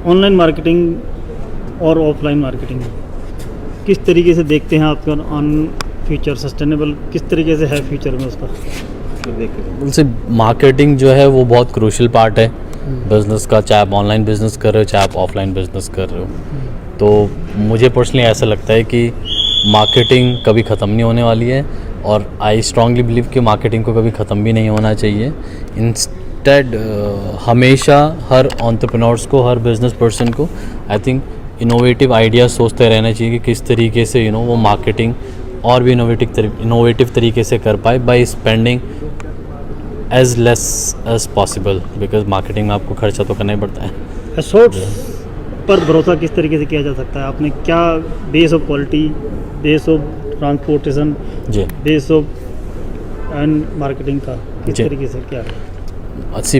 Online marketing और offline marketing किस तरीके से देखते हैं आपका ऑन फ्यूचर सस्टेनेबल किस तरीके से है फ्यूचर में उसका? उनसे मार्केटिंग जो है वो बहुत क्रूशियल पार्ट है बिज़नेस का, चाहे आप ऑनलाइन बिज़नेस कर रहे हो चाहे आप ऑफलाइन बिज़नेस कर रहे हो। तो मुझे पर्सनली ऐसा लगता है कि मार्केटिंग कभी ख़त्म नहीं होने वाली है और आई स्ट्रांगली बिलीव कि मार्केटिंग को कभी ख़त्म भी नहीं होना चाहिए। इंस्टेड हमेशा हर एंटरप्रेन्योर्स को, हर बिजनेस पर्सन को आई थिंक इनोवेटिव आइडियाज़ सोचते रहना चाहिए कि किस तरीके से वो मार्केटिंग और भी इनोवेटिव तरीके से कर पाए by spending as less as possible, because marketing में आपको खर्चा तो करना ही पड़ता है। एसोर्ट्स पर भरोसा किस तरीके से किया जा सकता है? आपने क्या base of quality, base of transportation जी, बेस ऑफ एंड मार्केटिंग का किस तरीके से क्या है? अच्छी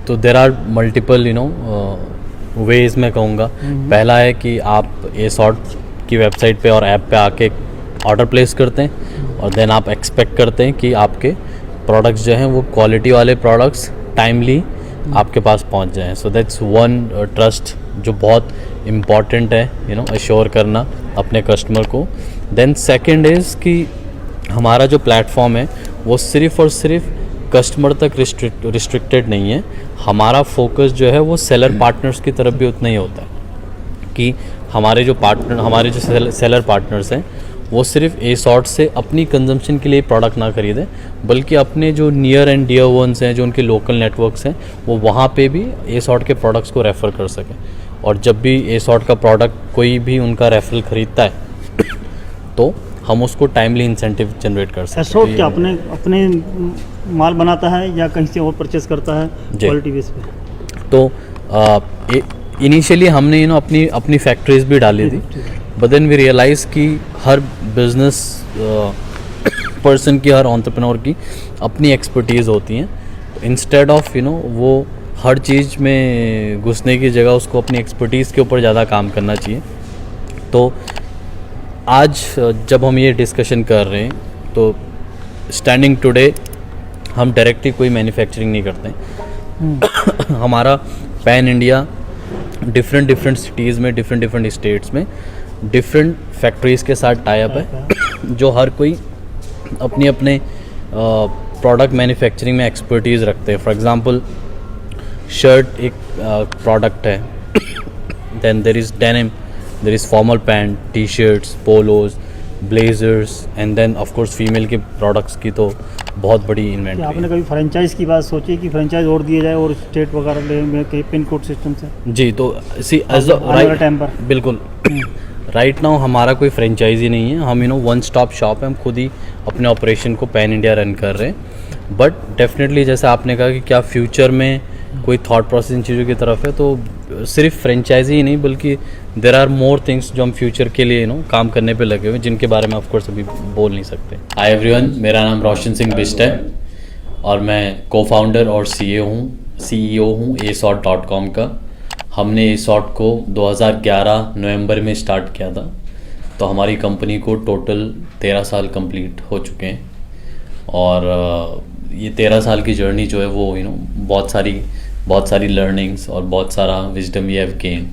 तो देर आर मल्टीपल वेज मैं कहूँगा। पहला है कि आप एसॉर्ट की वेबसाइट पे और ऐप पे आके ऑर्डर प्लेस करते हैं और देन आप एक्सपेक्ट करते हैं कि आपके प्रोडक्ट्स जो हैं वो क्वालिटी वाले प्रोडक्ट्स टाइमली आपके पास पहुंच जाएं। सो दैट्स वन ट्रस्ट जो बहुत इम्पॉर्टेंट है अश्योर करना अपने कस्टमर को। देन सेकंड इज़ कि हमारा जो प्लेटफॉर्म है वो सिर्फ़ और सिर्फ कस्टमर तक रिस्ट्रिक्टेड नहीं है। हमारा फोकस जो है वो सेलर पार्टनर्स की तरफ भी उतना ही होता है कि हमारे जो सेलर पार्टनर्स हैं वो सिर्फ एसॉर्ट से अपनी कंजम्पशन के लिए प्रोडक्ट ना खरीदें, बल्कि अपने जो नियर एंड डियर वंस हैं, जो उनके लोकल नेटवर्क्स हैं, वो वहाँ पे भी एसॉर्ट के प्रोडक्ट्स को रेफ़र कर सकें। और जब भी एसॉर्ट का प्रोडक्ट कोई भी उनका रेफरल खरीदता है तो हम उसको टाइमली इंसेंटिव जनरेट कर सकते हैं। एसॉर्ट क्या अपने माल बनाता है या कहीं से और परचेस करता है क्वालिटी बेस पे? तो इनिशियली हमने अपनी फैक्ट्रीज भी डाली थी, बट देन वी रियलाइज़ कि हर बिजनेस पर्सन की, हर एंटरप्रेन्योर की अपनी एक्सपर्टीज़ होती हैं। इंस्टेड ऑफ वो हर चीज़ में घुसने की जगह उसको अपनी एक्सपर्टीज़ के ऊपर ज़्यादा काम करना चाहिए। तो आज जब हम ये डिस्कशन कर रहे हैं तो स्टैंडिंग टुडे हम डायरेक्टली कोई मैन्युफैक्चरिंग नहीं करते। हमारा पैन इंडिया डिफरेंट सिटीज़ में, डिफरेंट स्टेट्स में डिफरेंट फैक्ट्रीज़ के साथ टाई अप है जो हर कोई अपने प्रोडक्ट मैन्युफैक्चरिंग में एक्सपर्टीज़ रखते हैं। फॉर एग्जांपल शर्ट एक प्रोडक्ट है, then there is denim, there is formal pant, T shirts, polos, blazers, and then of course female के प्रोडक्ट्स की तो बहुत बड़ी इन्वेंटरी। आपने कभी फ्रेंचाइज की बात सोची कि फ्रेंचाइज और दिए जाए और स्टेट वगैरह में कहीं पिन कोड सिस्टम से? जी, तो सी एज टाइम पर बिल्कुल राइट नाउ हमारा कोई फ्रेंचाइजी नहीं है। हम वन स्टॉप शॉप है, हम खुद ही अपने ऑपरेशन को पैन इंडिया रन कर रहे हैं। बट डेफिनेटली जैसे आपने कहा कि क्या फ्यूचर में कोई थॉट प्रोसेस इन चीज़ों की तरफ है, तो सिर्फ फ्रेंचाइजी ही नहीं बल्कि देर आर मोर थिंग्स जो हम फ्यूचर के लिए काम करने पे लगे हुए, जिनके बारे में ऑफ कोर्स अभी बोल नहीं सकते। हाय एवरीवन, मेरा नाम रोशन सिंह बिष्ट है और मैं को फाउंडर और CEO हूँ ASORT.com का। हमने ASORT को 2011 नवंबर में स्टार्ट किया था, तो हमारी कंपनी को टोटल 13 साल कंप्लीट हो चुके हैं। और ये 13 साल की जर्नी जो है वो बहुत सारी लर्निंग्स और बहुत सारा विजडम वी हैव गेन।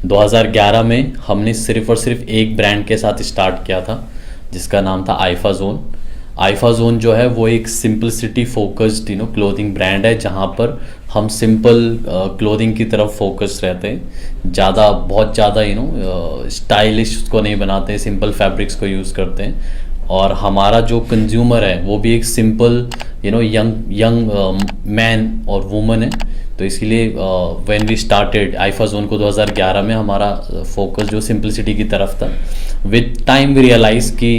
2011 में हमने सिर्फ और सिर्फ एक ब्रांड के साथ स्टार्ट किया था जिसका नाम था आईफा जोन। आईफा जोन जो है वो एक सिंपलिसिटी फोकस्ड क्लोथिंग ब्रांड है, जहाँ पर हम सिंपल क्लोथिंग की तरफ फोकस रहते हैं। बहुत ज़्यादा स्टाइलिश उसको नहीं बनाते हैं, सिंपल फैब्रिक्स को यूज़ करते हैं। और हमारा जो कंज्यूमर है वो भी एक सिंपल यंग मैन और वुमन है। तो इसलिए व्हेन वी स्टार्टेड आईफा जोन को 2011 में हमारा फोकस जो सिंपलिसिटी की तरफ था। विद टाइम वी रियलाइज कि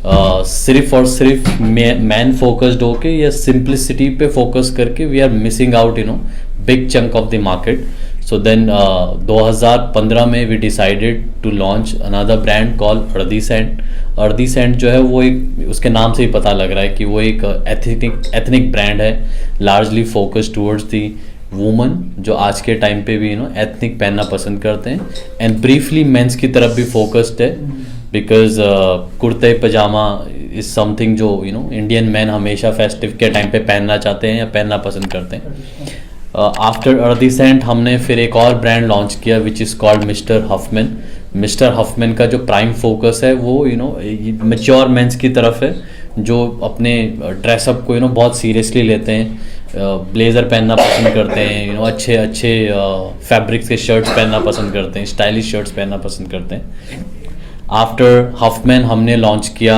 सिर्फ और सिर्फ मैन फोकस्ड होके या सिंपलिसिटी पे फोकस करके we are missing out big chunk of the market. So then 2015 में we decided to launch another brand call Earthy Scent जो है वो एक, उसके नाम से ही पता लग रहा है कि वो एक एथनिक ब्रांड है, largely focused towards the woman जो आज के टाइम पे भी एथनिक पहनना पसंद करते हैं। एंड ब्रीफली मेंस की तरफ भी फोकस्ड है, बिकॉज कुर्ते पजामा इज समथिंग जो इंडियन मैन हमेशा फेस्टिव के टाइम पे पहनना चाहते हैं या पहनना पसंद करते हैं। आफ्टर अर्दिसेंट हमने फिर एक और ब्रांड लॉन्च किया which is called mister Huffman. Mister Huffman का जो प्राइम फोकस है वो मैच्योर मेंस की तरफ है, जो अपने ड्रेसअप को बहुत सीरियसली लेते हैं, ब्लेज़र पहनना पसंद करते हैं, अच्छे अच्छे फैब्रिक्स के शर्ट्स पहनना पसंद करते हैं, स्टाइलिश शर्ट्स पहनना पसंद करते हैं। आफ्टर हफमैन हमने लॉन्च किया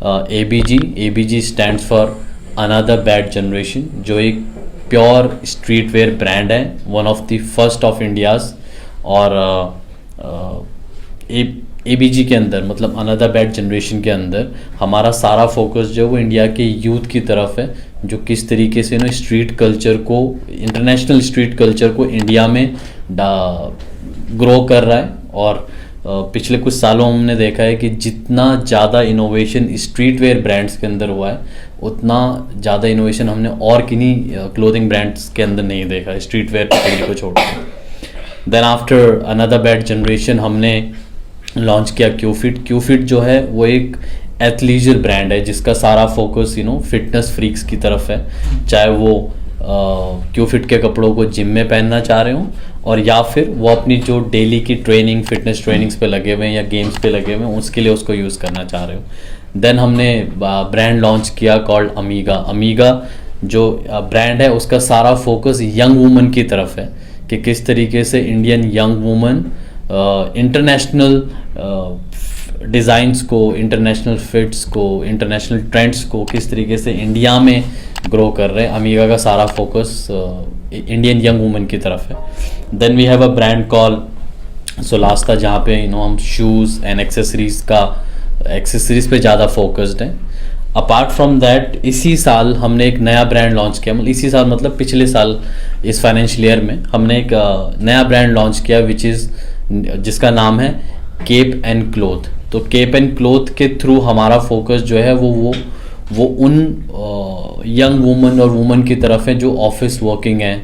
ABG। ABG stands for another bad generation, जो एक प्योर स्ट्रीट वेयर ब्रांड है, one of the first of India's. और ABG के अंदर मतलब अनदर बैड जनरेशन के अंदर हमारा सारा फोकस जो वो इंडिया के यूथ की तरफ है, जो किस तरीके से स्ट्रीट कल्चर को, इंटरनेशनल स्ट्रीट कल्चर को इंडिया में ग्रो कर रहा है। और पिछले कुछ सालों हमने देखा है कि जितना ज़्यादा इनोवेशन स्ट्रीट वेयर ब्रांड्स के अंदर हुआ है, उतना ज़्यादा इनोवेशन हमने और किन्हीं क्लोथिंग ब्रांड्स के अंदर नहीं देखा है, स्ट्रीट वेयर कैटेगरी को छोड़कर। Then after another bad generation हमने लॉन्च किया क्यूफिट। क्यूफिट जो है वो एक एथलीजर ब्रांड है जिसका सारा फोकस फिटनेस फ्रीक्स की तरफ है, चाहे वो क्यूफिट के कपड़ों को जिम में पहनना चाह रहे हों और या फिर वो अपनी जो डेली की ट्रेनिंग, फिटनेस ट्रेनिंग्स पे लगे हुए हैं या गेम्स पे लगे हुए हैं, उसके लिए उसको यूज़ करना चाह रहे हो। देन हमने ब्रांड लॉन्च किया कॉल्ड अमीगा। अमीगा जो ब्रांड है उसका सारा फोकस यंग वुमन की तरफ है कि किस तरीके से Indian young woman international designs को, इंटरनेशनल फिट्स को, इंटरनेशनल ट्रेंड्स को किस तरीके से इंडिया में ग्रो कर रहे हैं। अमीगा का सारा फोकस इंडियन यंग वुमन की तरफ है। Then we have a brand call Solasta, जहाँ पे हम शूज़ एंड एक्सेसरीज पे ज़्यादा फोकस्ड हैं। अपार्ट फ्रॉम दैट इसी साल हमने एक नया ब्रांड लॉन्च किया, मतलब इसी साल मतलब पिछले साल इस फाइनेंशियल ईयर में हमने एक नया ब्रांड लॉन्च किया जिसका नाम है केप एंड क्लोथ। तो केप एंड क्लोथ के थ्रू हमारा फोकस जो है वो उन यंग वुमन और वुमन की तरफ है जो ऑफिस वर्किंग है,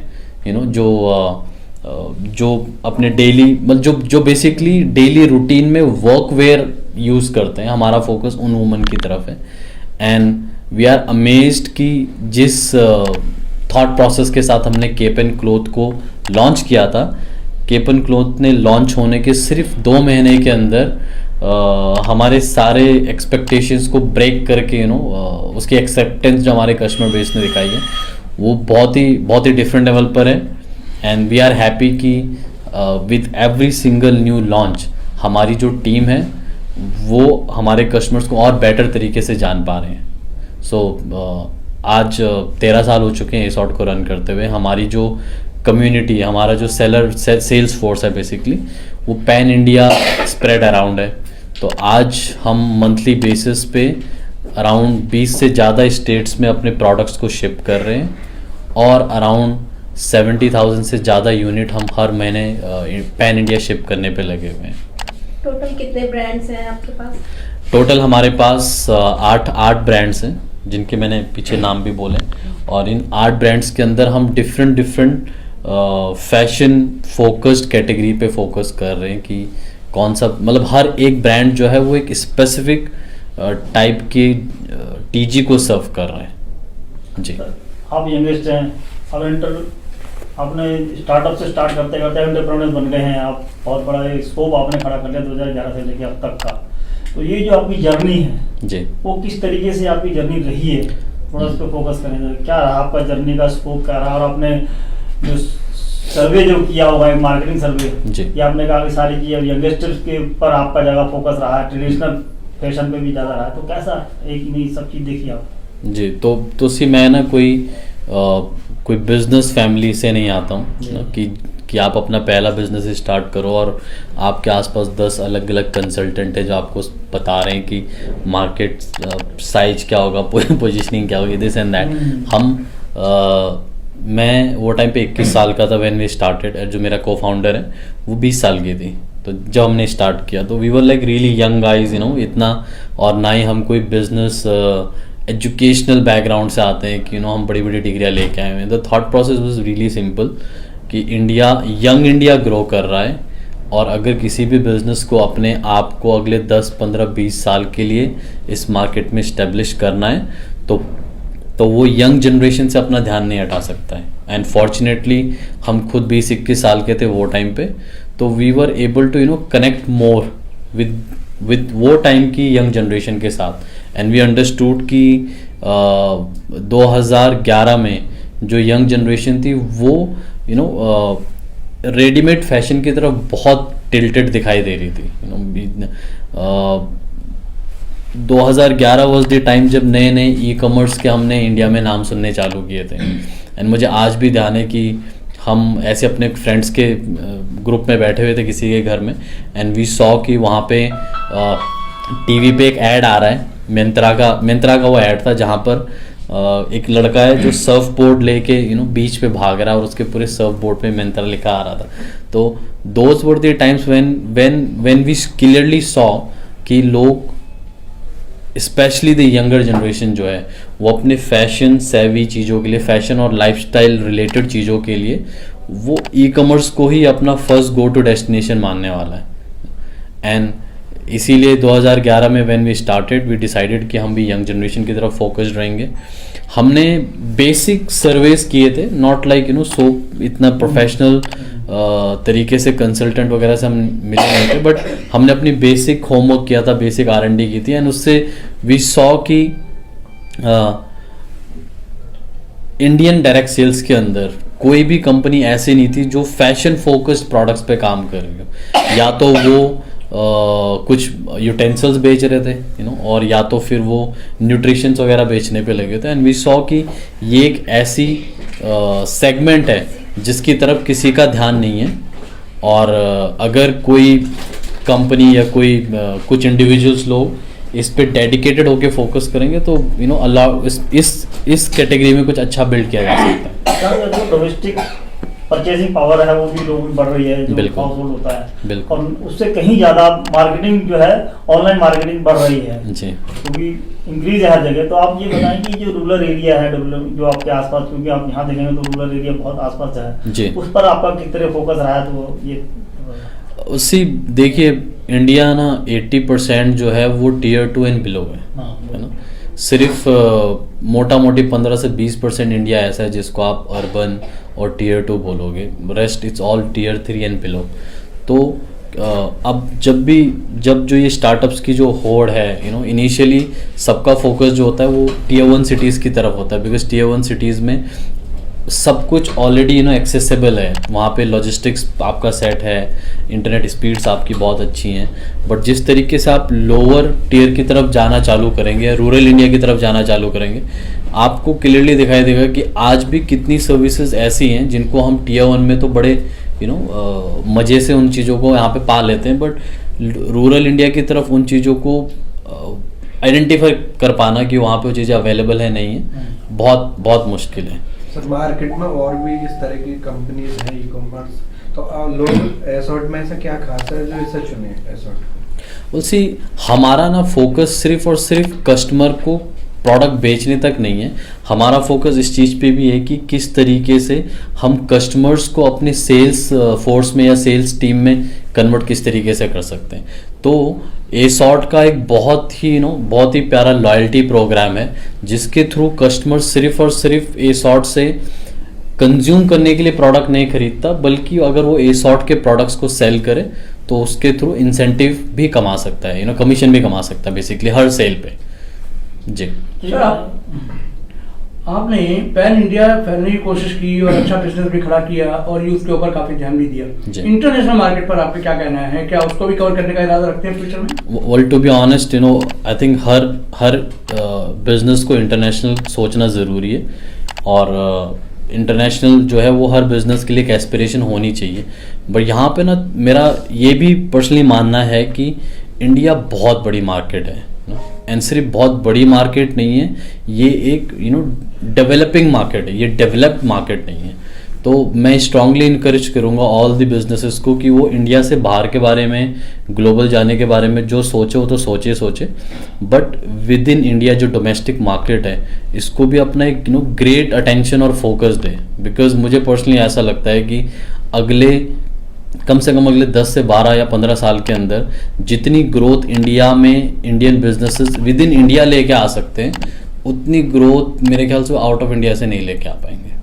जो अपने डेली मतलब जो बेसिकली डेली रूटीन में वर्क वेयर यूज़ करते हैं। हमारा फोकस उन वुमन की तरफ है। एंड वी आर अमेज्ड कि जिस थॉट प्रोसेस के साथ हमने केप एंड क्लोथ को लॉन्च किया था, केप एंड क्लोथ ने लॉन्च होने के सिर्फ 2 महीने के अंदर हमारे सारे एक्सपेक्टेशंस को ब्रेक करके उसकी एक्सेप्टेंस जो हमारे कस्टमर बेस ने दिखाई है वो बहुत ही डिफरेंट लेवल पर है। एंड वी आर हैप्पी कि with every single new launch हमारी जो टीम है वो हमारे कस्टमर्स को और बेटर तरीके से जान पा रहे हैं। सो आज 13 साल हो चुके हैं एसॉर्ट को रन करते हुए। हमारी जो कम्युनिटी, हमारा जो सेल्स फोर्स है बेसिकली वो पैन इंडिया स्प्रेड अराउंड है। तो आज हम मंथली बेसिस पे अराउंड 20 से ज़्यादा स्टेट्स में अपने प्रोडक्ट्स को शिप कर रहे हैं और अराउंड 70,000 से ज़्यादा यूनिट हम हर महीने पैन इंडिया शिप करने पे लगे हुए हैं। टोटल कितने ब्रांड्स हैं आपके पास? टोटल हमारे पास 8 ब्रांड्स हैं जिनके मैंने पीछे नाम भी बोले, और इन 8 ब्रांड्स के अंदर हम डिफरेंट फैशन फोकस्ड कैटेगरी पे फोकस कर रहे हैं कि कौन सा, मतलब हर एक ब्रांड जो है वो एक स्पेसिफिक टाइप की टीजी को सर्व कर रहे हैं। जी, आप यंगेस्ट हैं, आपने स्टार्टअप से स्टार्ट करते करते एंटरप्रेन्योर बन गए हैं आप, बहुत बड़ा स्कोप आपने खड़ा कर लिया 2011 से लेकर अब तक का। तो ये जो आपकी जर्नी है जी, वो किस तरीके से आपकी जर्नी रही है, थोड़ा उस पर फोकस करें। क्या रहा आपका जर्नी का स्कोप, क्या रहा, और आपने जो सर्वे जो किया होगा मार्केटिंग सर्वे, ये आपने कहा कि सारी की यंगस्टर्स के ऊपर आपका ज़्यादा फोकस रहा है, ट्रेडिशनल फैशन पे भी ज़्यादा रहा है, तो कैसा एक नहीं सब चीज़ देखी आप? जी, तो सी मैं ना कोई बिजनेस फैमिली से नहीं आता हूँ कि आप अपना पहला बिजनेस स्टार्ट करो और आपके आसपास 10 अलग अलग कंसल्टेंट है जो आपको बता रहे हैं कि मार्केट साइज क्या होगा, पोजीशनिंग क्या होगी, दिस एंड दैट। मैं वो टाइम पे 21 साल का था व्हेन वी स्टार्टेड। जो मेरा को फाउंडर है वो 20 साल की थी। तो जब हमने स्टार्ट किया तो we were like really young guys, इतना, और ना ही हम कोई बिजनेस एजुकेशनल बैकग्राउंड से आते हैं कि हम बड़ी बड़ी डिग्रियाँ लेके आए हुए हैं। The thought process was really simple कि यंग इंडिया ग्रो कर रहा है, और अगर किसी भी बिजनेस को अपने आप को अगले 10, 15, 20 साल के लिए इस मार्केट में इस्टेब्लिश करना है तो तो वो यंग जनरेशन से अपना ध्यान नहीं हटा सकता है। एंड फॉर्चुनेटली हम खुद 20-21 साल के थे वो टाइम पे, तो we were able to connect more with वो टाइम की यंग जनरेशन के साथ। एंड वी अंडरस्टूड कि 2011 में जो यंग जनरेशन थी वो रेडीमेड फैशन की तरफ बहुत टिल्टेड दिखाई दे रही थी। 2011 वॉज द टाइम जब नए नए ई कॉमर्स के हमने इंडिया में नाम सुनने चालू किए थे। एंड मुझे आज भी ध्यान है कि हम ऐसे अपने फ्रेंड्स के ग्रुप में बैठे हुए थे किसी के घर में, एंड वी सॉ कि वहाँ पे टीवी पे एक ऐड आ रहा है, मिंत्रा का वो ऐड था जहाँ पर एक लड़का है जो सर्फ बोर्ड लेके बीच पे भाग रहा है और उसके पूरे सर्फ बोर्ड पे मिंत्रा लिखा आ रहा था। तो those were the times when we clearly saw कि लोग स्पेशली द यंगर जनरेशन जो है वो अपने फैशन सेवी चीज़ों के लिए, फैशन और लाइफस्टाइल रिलेटेड चीज़ों के लिए वो ई कॉमर्स को ही अपना फर्स्ट गो टू डेस्टिनेशन मानने वाला है। एंड इसीलिए 2011 में when we started we decided कि हम भी यंग जनरेशन की तरफ फोकस्ड रहेंगे। हमने बेसिक सर्वेस किए थे, नॉट लाइक सो इतना प्रोफेशनल तरीके से कंसल्टेंट वगैरह से हम मिले नहीं थे, बट हमने अपनी बेसिक होमवर्क किया था, बेसिक R&D की थी। एंड उससे वी सॉ कि इंडियन डायरेक्ट सेल्स के अंदर कोई भी कंपनी ऐसी नहीं थी जो फैशन फोकस्ड प्रोडक्ट्स पे काम कर रही हो। या तो वो कुछ यूटेंसिल्स बेच रहे थे और या तो फिर वो न्यूट्रिशंस वगैरह बेचने पे लगे थे। एंड वी सॉ कि ये एक ऐसी सेगमेंट है जिसकी तरफ किसी का ध्यान नहीं है, और अगर कोई कंपनी या कोई कुछ इंडिविजुअल्स लोग इस पे डेडिकेटेड होके फोकस करेंगे तो अल्लाह इस कैटेगरी में कुछ अच्छा बिल्ड किया जा सकता है। जो डोमेस्टिक परचेसिंग पावर है वो भी लोगों में बढ़ रही है, जो हाउस होल्ड होता है, और उससे कहीं ज़्यादा मार्केटिंग जो है ऑनलाइन मार्केटिंग बढ़ रही है जी, क्योंकि इंक्रीज है हर जगह। तो आप ये बताएं कि जो रूरल एरिया है, जो आपके आसपास, क्योंकि आप यहाँ देखेंगे तो रूरल एरिया बहुत आसपास है जी, उस पर आपका किस तरह फोकस रहा है? तो ये उसी देखिए इंडिया ना 80% जो है वो Tier 2 एंड बिलो है ना। सिर्फ मोटा मोटी 15 से 20% इंडिया ऐसा है जिसको आप अर्बन और Tier 2 बोलोगे, rest it's all Tier 3 and below. तो अब जब जो ये स्टार्टअप्स की जो होड़ है इनिशियली सबका फोकस जो होता है वो Tier 1 सिटीज़ की तरफ होता है, बिकॉज Tier 1 सिटीज़ में सब कुछ ऑलरेडी एक्सेसिबल है, वहाँ पे लॉजिस्टिक्स आपका सेट है, इंटरनेट स्पीड्स आपकी बहुत अच्छी हैं। बट जिस तरीके से आप लोअर टियर की तरफ जाना चालू करेंगे, रूरल इंडिया की तरफ जाना चालू करेंगे, आपको क्लियरली दिखाई देगा कि आज भी कितनी सर्विसेज ऐसी हैं जिनको हम Tier 1 में तो बड़े मज़े से उन चीज़ों को यहाँ पे पा लेते हैं, बट रूरल इंडिया की तरफ उन चीज़ों को आइडेंटिफाई कर पाना कि वहाँ पे वो चीज़ें अवेलेबल है नहीं है, बहुत बहुत मुश्किल है। सर मार्केट में और भी इस तरह की कंपनीज हैं ई कॉमर्स, तो लोग एसॉर्ट में ऐसा क्या खास है जो इसे चुने एसॉर्ट? उसी हमारा ना फोकस सिर्फ और सिर्फ कस्टमर को प्रोडक्ट बेचने तक नहीं है, हमारा फोकस इस चीज़ पे भी है कि किस तरीके से हम कस्टमर्स को अपने सेल्स फोर्स में या सेल्स टीम में कन्वर्ट किस तरीके से कर सकते हैं। तो एसॉर्ट का एक बहुत ही प्यारा लॉयल्टी प्रोग्राम है जिसके थ्रू कस्टमर सिर्फ और सिर्फ एसॉर्ट से कंज्यूम करने के लिए प्रोडक्ट नहीं खरीदता, बल्कि अगर वो एसॉर्ट के प्रोडक्ट्स को सेल करे तो उसके थ्रू इंसेंटिव भी कमा सकता है, कमीशन भी कमा सकता है बेसिकली हर सेल पे जी। सर आपने पैन इंडिया फैलने की कोशिश की और अच्छा बिजनेस भी खड़ा किया और यूथ के ऊपर काफी ध्यान भी दिया। इंटरनेशनल मार्केट पर आपका क्या कहना है, क्या उसको भी कवर करने का इरादा रखते हैं फ्यूचर में? Well to be honest I think हर बिजनेस को इंटरनेशनल सोचना ज़रूरी है, और इंटरनेशनल जो है वो हर बिजनेस के लिए एक एस्पिरेशन होनी चाहिए। बट यहाँ पे ना मेरा ये भी पर्सनली मानना है कि इंडिया बहुत बड़ी मार्केट है, एंड सिर्फ बहुत बड़ी मार्केट नहीं है, ये एक डेवलपिंग मार्केट है, ये डेवलप्ड मार्केट नहीं है। तो मैं स्ट्रांगली इनकरेज करूँगा ऑल द बिजनेसेस को कि वो इंडिया से बाहर के बारे में, ग्लोबल जाने के बारे में जो सोचे वो तो सोचे, बट विद इन इंडिया जो डोमेस्टिक मार्केट है इसको भी अपना एक ग्रेट अटेंशन और फोकस दे। बिकॉज मुझे पर्सनली ऐसा लगता है कि कम से कम अगले 10 से 12 या 15 साल के अंदर जितनी ग्रोथ इंडिया में Indian businesses with in India लेके आ सकते हैं उतनी ग्रोथ मेरे ख्याल से आउट ऑफ इंडिया से नहीं लेके आ पाएंगे।